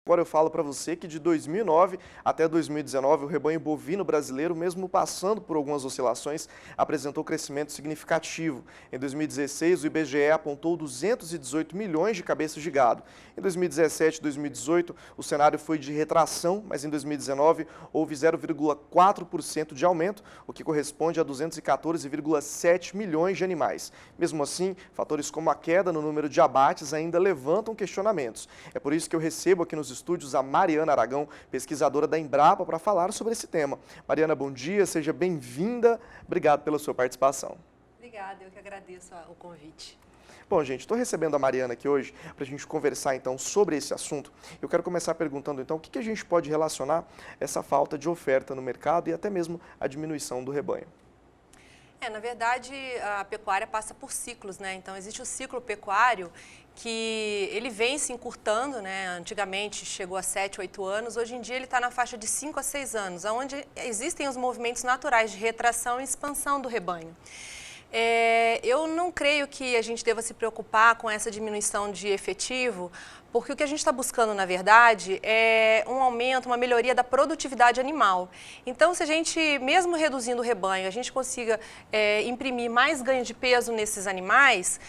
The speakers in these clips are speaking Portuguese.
Agora eu falo para você que de 2009 até 2019 o rebanho bovino brasileiro, mesmo passando por algumas oscilações, apresentou crescimento significativo. Em 2016 o IBGE apontou 218 milhões de cabeças de gado. Em 2017 e 2018 o cenário foi de retração, mas em 2019 houve 0,4% de aumento, o que corresponde a 214,7 milhões de animais. Mesmo assim, fatores como a queda no número de abates ainda levantam questionamentos. É por isso que eu recebo aqui nos estúdios a Mariana Aragão, pesquisadora da Embrapa, para falar sobre esse tema. Mariana, bom dia, seja bem-vinda. Obrigado pela sua participação. Obrigada, eu que agradeço o convite. Bom, gente, estou recebendo a Mariana aqui hoje para a gente conversar, então, sobre esse assunto. Eu quero começar perguntando, então, o que a gente pode relacionar essa falta de oferta no mercado e até mesmo a diminuição do rebanho. Na verdade, a pecuária passa por ciclos, né? Então, existe o ciclo pecuário que ele vem se encurtando, né? Antigamente chegou a 7, 8 anos, hoje em dia ele está na faixa de 5 a 6 anos, onde existem os movimentos naturais de retração e expansão do rebanho. Eu não creio que a gente deva se preocupar com essa diminuição de efetivo, porque o que a gente está buscando, na verdade, é um aumento, uma melhoria da produtividade animal. Então, se a gente, mesmo reduzindo o rebanho, a gente consiga imprimir mais ganho de peso nesses animais,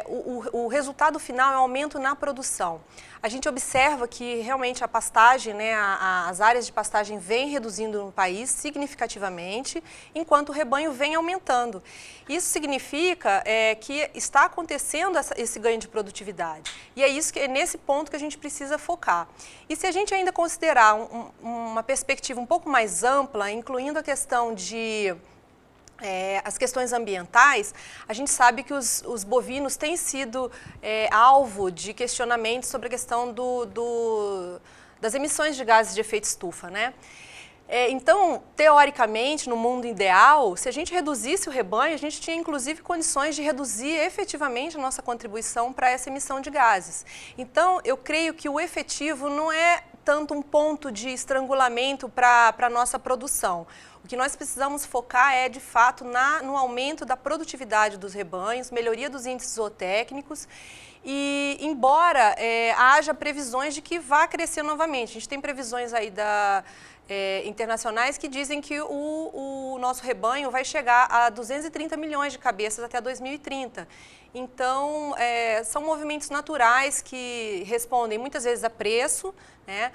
o resultado final é um aumento na produção. A gente observa que realmente a pastagem, né, as áreas de pastagem vêm reduzindo no país significativamente, enquanto o rebanho vem aumentando. Isso significa que está acontecendo esse ganho de produtividade. E é nesse ponto que a gente precisa focar. E se a gente ainda considerar uma perspectiva um pouco mais ampla, incluindo a questão de as questões ambientais, a gente sabe que os bovinos têm sido alvo de questionamentos sobre a questão das emissões de gases de efeito estufa, né? Então, teoricamente, no mundo ideal, se a gente reduzisse o rebanho, a gente tinha inclusive condições de reduzir efetivamente a nossa contribuição para essa emissão de gases. Então, eu creio que o efetivo não é tanto um ponto de estrangulamento para a nossa produção. O que nós precisamos focar é, de fato, no aumento da produtividade dos rebanhos, melhoria dos índices zootécnicos e, embora haja previsões de que vá crescer novamente, a gente tem previsões aí internacionais que dizem que o nosso rebanho vai chegar a 230 milhões de cabeças até 2030. Então, são movimentos naturais que respondem muitas vezes a preço, né?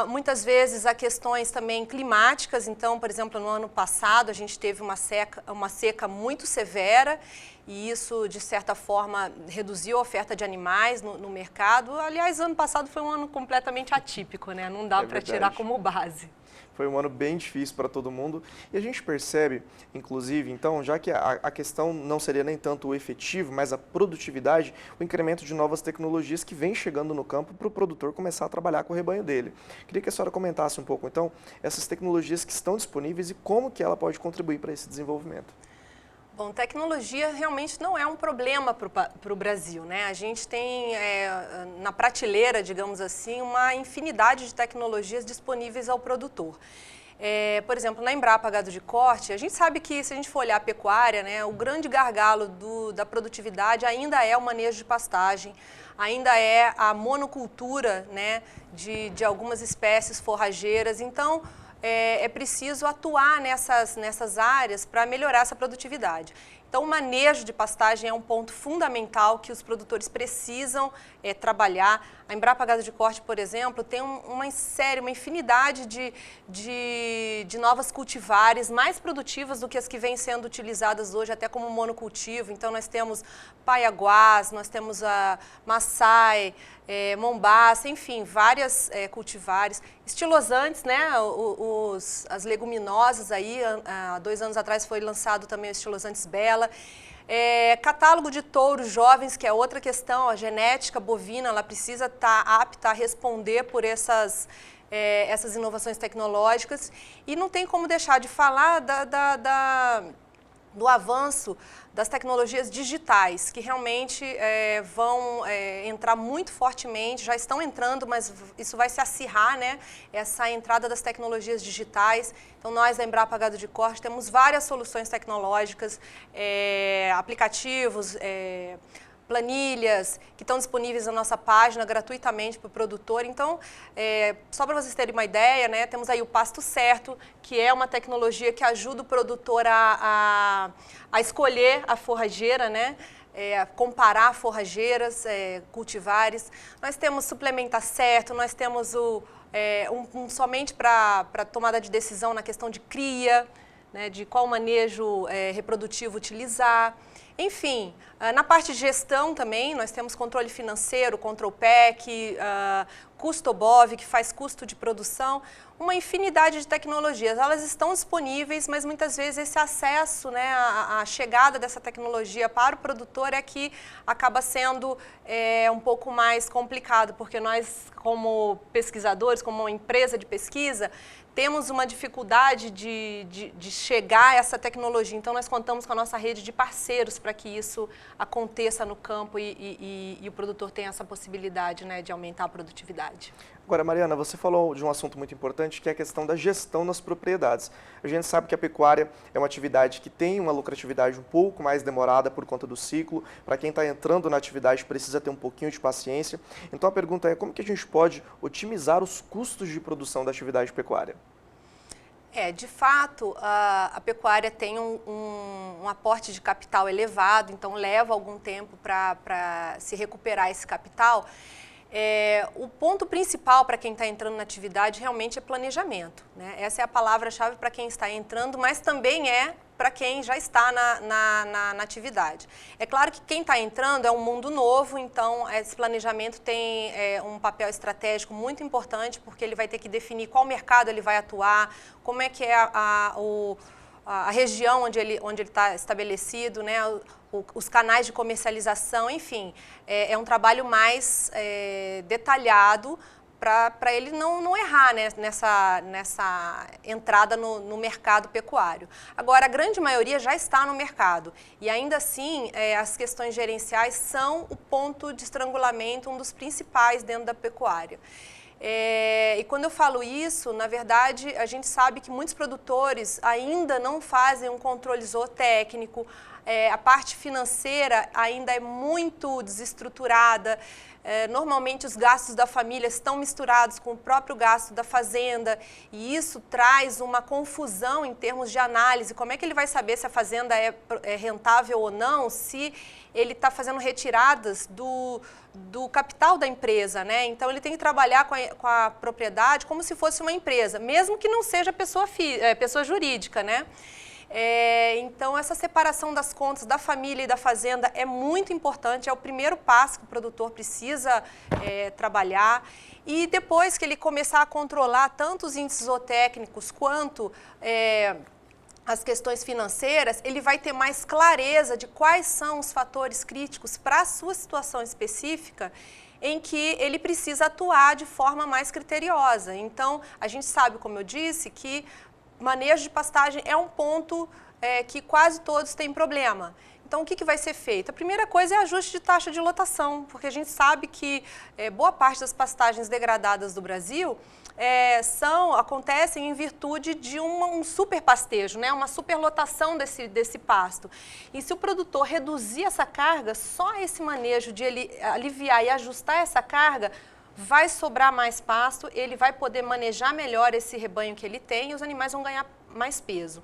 Muitas vezes a questões também climáticas. Então, por exemplo, no ano passado a gente teve uma seca muito severa e isso, de certa forma, reduziu a oferta de animais no mercado. Aliás, ano passado foi um ano completamente atípico, né? Não dá para tirar como base. Foi um ano bem difícil para todo mundo e a gente percebe, inclusive, então, já que a questão não seria nem tanto o efetivo, mas a produtividade, o incremento de novas tecnologias que vem chegando no campo para o produtor começar a trabalhar com o rebanho dele. Queria que a senhora comentasse um pouco, então, essas tecnologias que estão disponíveis e como que ela pode contribuir para esse desenvolvimento. Bom, tecnologia realmente não é um problema para o Brasil, né? A gente tem na prateleira, digamos assim, uma infinidade de tecnologias disponíveis ao produtor. Por exemplo, na Embrapa Gado de Corte, a gente sabe que, se a gente for olhar a pecuária, né, o grande gargalo da produtividade ainda é o manejo de pastagem, ainda é a monocultura, né, de algumas espécies forrageiras. Então, é preciso atuar nessas áreas para melhorar essa produtividade. Então, o manejo de pastagem é um ponto fundamental que os produtores precisam trabalhar. A Embrapa Gado de Corte, por exemplo, tem uma infinidade de novas cultivares mais produtivas do que as que vêm sendo utilizadas hoje, até como monocultivo. Então, nós temos Paiaguás, nós temos a Massai, Mombaça, enfim, várias cultivares. Estilosantes, né, as leguminosas aí, há 2 anos atrás foi lançado também o Estilosantes Bela. Catálogo de touros jovens, que é outra questão, a genética bovina, ela precisa estar apta a responder por essas inovações tecnológicas. E não tem como deixar de falar do avanço das tecnologias digitais, que realmente vão entrar muito fortemente, já estão entrando, mas isso vai se acirrar, né? Essa entrada das tecnologias digitais. Então, nós da Embrapa Gado de Corte temos várias soluções tecnológicas, aplicativos, planilhas que estão disponíveis na nossa página gratuitamente para o produtor. Então, só para vocês terem uma ideia, né, temos aí o Pasto Certo, que é uma tecnologia que ajuda o produtor a escolher a forrageira, né, comparar forrageiras, cultivares. Nós temos Suplementa Certo, nós temos somente para tomada de decisão na questão de cria, né, de qual manejo reprodutivo utilizar. Enfim, na parte de gestão também, nós temos controle financeiro, Control Pack, Custobov, que faz custo de produção, uma infinidade de tecnologias. Elas estão disponíveis, mas muitas vezes esse acesso, né, a chegada dessa tecnologia para o produtor é que acaba sendo um pouco mais complicado, porque nós, como pesquisadores, como uma empresa de pesquisa, temos uma dificuldade de chegar a essa tecnologia. Então, nós contamos com a nossa rede de parceiros para que isso aconteça no campo e o produtor tenha essa possibilidade, né, de aumentar a produtividade. Agora, Mariana, você falou de um assunto muito importante, que é a questão da gestão nas propriedades. A gente sabe que a pecuária é uma atividade que tem uma lucratividade um pouco mais demorada por conta do ciclo. Para quem está entrando na atividade, precisa ter um pouquinho de paciência. Então, a pergunta é como que a gente pode otimizar os custos de produção da atividade pecuária? De fato, a pecuária tem um aporte de capital elevado, então leva algum tempo para se recuperar esse capital. O ponto principal para quem está entrando na atividade realmente é planejamento, né? Essa é a palavra-chave para quem está entrando, mas também para quem já está na atividade. É claro que quem está entrando é um mundo novo, então esse planejamento tem um papel estratégico muito importante, porque ele vai ter que definir qual mercado ele vai atuar, como é que é a região onde ele está estabelecido, né? Os canais de comercialização, enfim, é um trabalho mais detalhado para ele não errar, né, nessa entrada no mercado pecuário. Agora, a grande maioria já está no mercado e ainda assim as questões gerenciais são o ponto de estrangulamento, um dos principais dentro da pecuária. E quando eu falo isso, na verdade, a gente sabe que muitos produtores ainda não fazem um controle zootécnico, a parte financeira ainda é muito desestruturada, normalmente os gastos da família estão misturados com o próprio gasto da fazenda e isso traz uma confusão em termos de análise. Como é que ele vai saber se a fazenda é rentável ou não, se ele está fazendo retiradas do capital da empresa, né? Então, ele tem que trabalhar com a propriedade como se fosse uma empresa, mesmo que não seja pessoa jurídica, né? Então, essa separação das contas da família e da fazenda é muito importante, é o primeiro passo que o produtor precisa trabalhar. E depois que ele começar a controlar tanto os índices zootécnicos quanto as questões financeiras, ele vai ter mais clareza de quais são os fatores críticos para a sua situação específica em que ele precisa atuar de forma mais criteriosa. Então, a gente sabe, como eu disse, que manejo de pastagem é um ponto que quase todos têm problema. Então, o que vai ser feito? A primeira coisa é ajuste de taxa de lotação, porque a gente sabe que boa parte das pastagens degradadas do Brasil acontecem em virtude de um superpastejo, né? Uma superlotação desse pasto. E se o produtor reduzir essa carga, só esse manejo de ele aliviar e ajustar essa carga, vai sobrar mais pasto, ele vai poder manejar melhor esse rebanho que ele tem e os animais vão ganhar mais peso.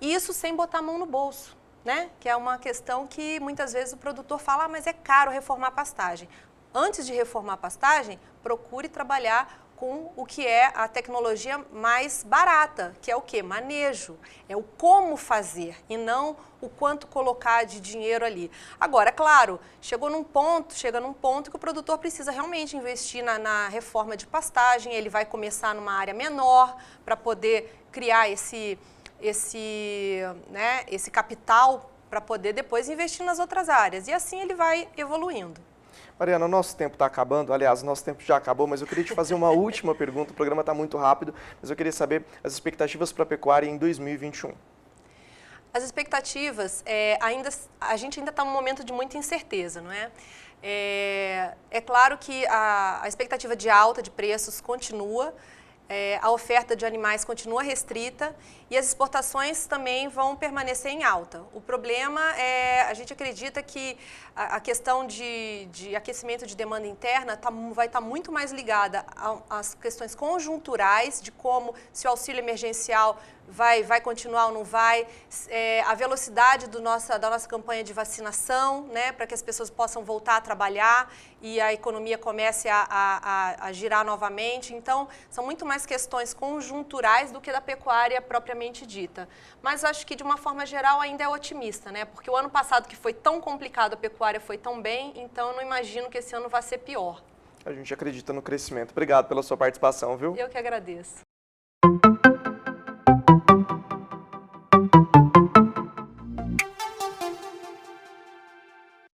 Isso sem botar a mão no bolso, né? Que é uma questão que muitas vezes o produtor fala, mas é caro reformar a pastagem. Antes de reformar a pastagem, procure trabalhar com o que é a tecnologia mais barata, que é o quê? Manejo. É o como fazer e não o quanto colocar de dinheiro ali. Agora, claro, chega num ponto que o produtor precisa realmente investir na reforma de pastagem, ele vai começar numa área menor para poder criar esse capital para poder depois investir nas outras áreas. E assim ele vai evoluindo. Mariana, o nosso tempo está acabando, aliás, o nosso tempo já acabou, mas eu queria te fazer uma última pergunta, o programa está muito rápido, mas eu queria saber as expectativas para a pecuária em 2021. As expectativas, a gente ainda está num momento de muita incerteza, não é? É claro que a expectativa de alta de preços continua, a oferta de animais continua restrita e as exportações também vão permanecer em alta. O problema a gente acredita que a questão de aquecimento de demanda interna vai estar muito mais ligada às questões conjunturais, de como se o auxílio emergencial vai continuar ou não vai, a velocidade da nossa campanha de vacinação, né, para que as pessoas possam voltar a trabalhar e a economia comece a girar novamente. Então, são muito mais questões conjunturais do que da pecuária propriamente dita. Mas acho que, de uma forma geral, ainda é otimista, né? Porque o ano passado, que foi tão complicado, a pecuária foi tão bem, então eu não imagino que esse ano vai ser pior. A gente acredita no crescimento. Obrigado pela sua participação, viu? Eu que agradeço.